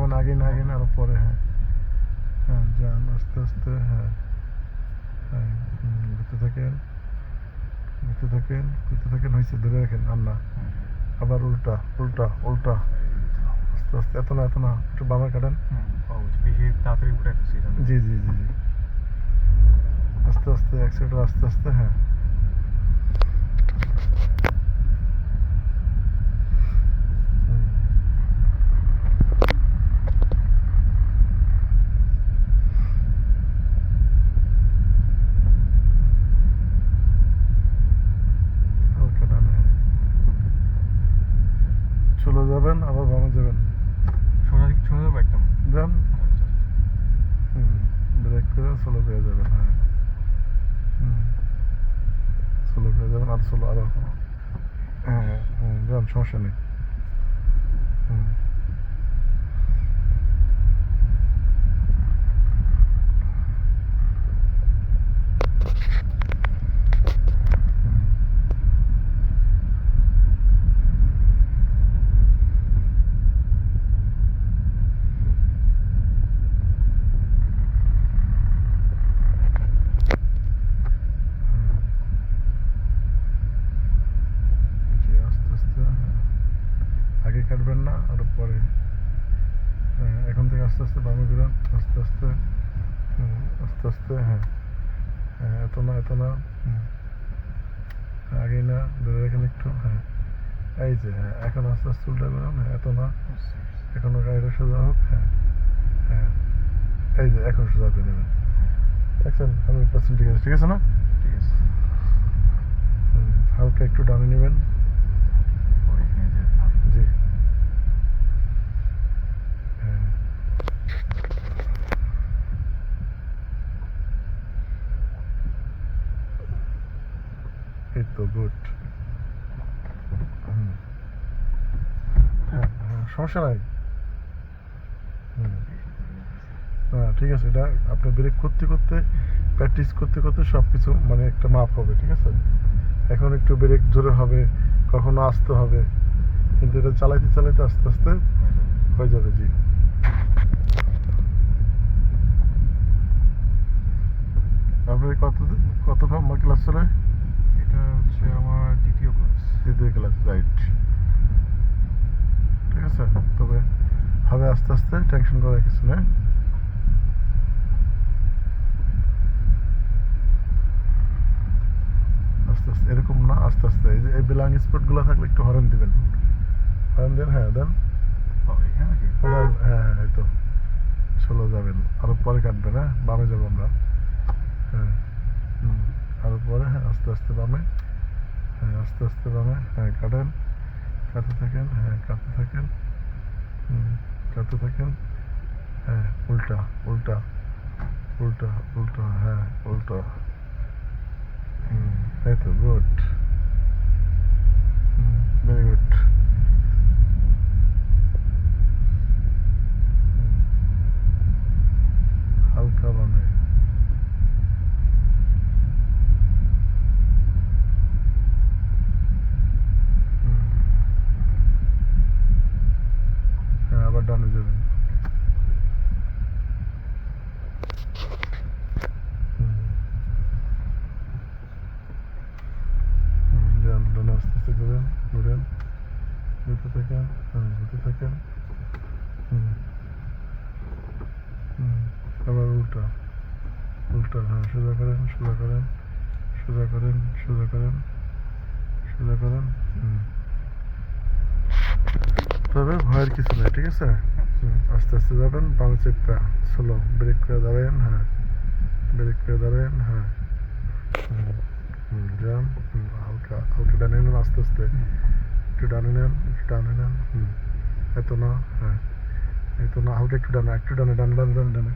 বামেন, আগে না আরো পরে। হ্যাঁ হ্যাঁ, যান আস্তে আস্তে। হ্যাঁ হ্যাঁ, ঘুরতে থাকেন, ঘুরতে থাকেন, ঘুরতে থাকেন। হয়েছে, ধরে রাখেন। আর না, আবার উল্টা উল্টা উল্টা, আস্তে আস্তে। এত না, একটু বামে কাটেন। বেশি তাড়াতাড়ি উঠে গেছে। জি জি জি জি, আস্তে আস্তে, অ্যাক্সিলেটর আস্তে আস্তে। হ্যাঁ হালকা ডান। হ্যাঁ, চলে যাবেন, আবার বামে যাবেন। সোজা যাবো একদম। যান, ব্রেক করে স্লো পেয়ে যাবেন। হ্যাঁ স্লো পেয়ে যাবেন, আর স্লো আরো। হ্যাঁ যান, সমস্যা নেই। হুম জি, আস্তে আস্তে। হ্যাঁ, আগে কাটবেন না, আরো পরে। হ্যাঁ, এখন থেকে আস্তে আস্তে বামে ঘুরান, আস্তে আস্তে। আস্তে আস্তে। হ্যাঁ হ্যাঁ, এত না, আগে না, ধরে রাখেন একটু। হ্যাঁ, এই যে। হ্যাঁ, এখন আস্তে আস্তে উল্টা ঘুরান। হ্যাঁ, এত না, এখনো গাড়িটা সোজা হোক। হ্যাঁ হ্যাঁ, এই যে, এখন সোজা করে নেবেন। দেখছেন 100% ঠিক আছে, ঠিক আছে না? ঠিক আছে। হালকা একটু ডানে নেবেন। জি হ্যাঁ, এই তো গুড। হ্যাঁ হ্যাঁ, সমস্যা নাই। হ্যাঁ ঠিক আছে, এটা আপনি ব্রেক করতে করতে, প্র্যাকটিস করতে করতে সব কিছু মানে একটা মাপ হবে, ঠিক আছে? এখন একটু ব্রেক জোরে হবে, কখনো আসতে হবে, কিন্তু এটা চালাইতে চালাইতে আস্তে আস্তে হয়ে যাবে। জি, আপনার কত নম্বর ক্লাস চলে? এটা হচ্ছে আমার দ্বিতীয় ক্লাস। দ্বিতীয় ক্লাস, রাইট। ঠিক আছে, তবে হবে আস্তে আস্তে, টেনশন করার কিছু নেই। আস্তে আস্তে, এরকম না, আস্তে আস্তে। এই যে এই বেলাং স্পটগুলো থাকলে একটু হরেন দিবেন। হরেন দেন, হ্যাঁ দেন। হ্যাঁ হ্যাঁ, এই তো। স্লো যাবেন, আরো পরে কাটবেন। হ্যাঁ, বামে যাবো আমরা। হ্যাঁ আরো পরে। হ্যাঁ, আস্তে আস্তে বামে। হ্যাঁ, আস্তে আস্তে বামে। হ্যাঁ, কাটেন, কাটতে থাকেন। হ্যাঁ, কাটতে থাকেন। কাটতে থাকেন। হ্যাঁ, উল্টা উল্টা উল্টা উল্টা। হ্যাঁ, উল্টা। এই তো গুড, ভেরি গুড। হালকা বামে। হ্যাঁ, আবার ডানে যাবেন। যান, ডানে আস্তে আস্তে ঘুরেন, ঘুরেন, ঘুরতে থাকেন। হ্যাঁ, ঘুরতে থাকেন। আবার উল্টা উল্টা। হ্যাঁ, সোজা করেন, সোজা করেন, সোজা করেন, সোজা করেন, সোজা করেন। তবে ভয়ের কিছু নেই, ঠিক আছে? আস্তে আস্তে যাবেন, বামে চেপটা স্লো, ব্রেক করে দাঁড়াবেন। হ্যাঁ, ব্রেক করে দাঁড়াবেন। হ্যাঁ যান। হালকা হালকা ডানে নেন, আস্তে আস্তে। একটু ডানে নেন, একটু ডানে নেন। এত না। হ্যাঁ, এত না, হালকা একটু ডানে, একটু ডানে, ডানে ডানে ডানে ডানে।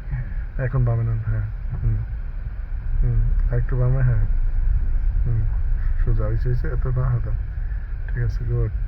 এখন বামে নেন। হ্যাঁ আর একটু বামে। হ্যাঁ সোজা হয়েছে, এত না, হাঁটা। ঠিক আছে, গুড।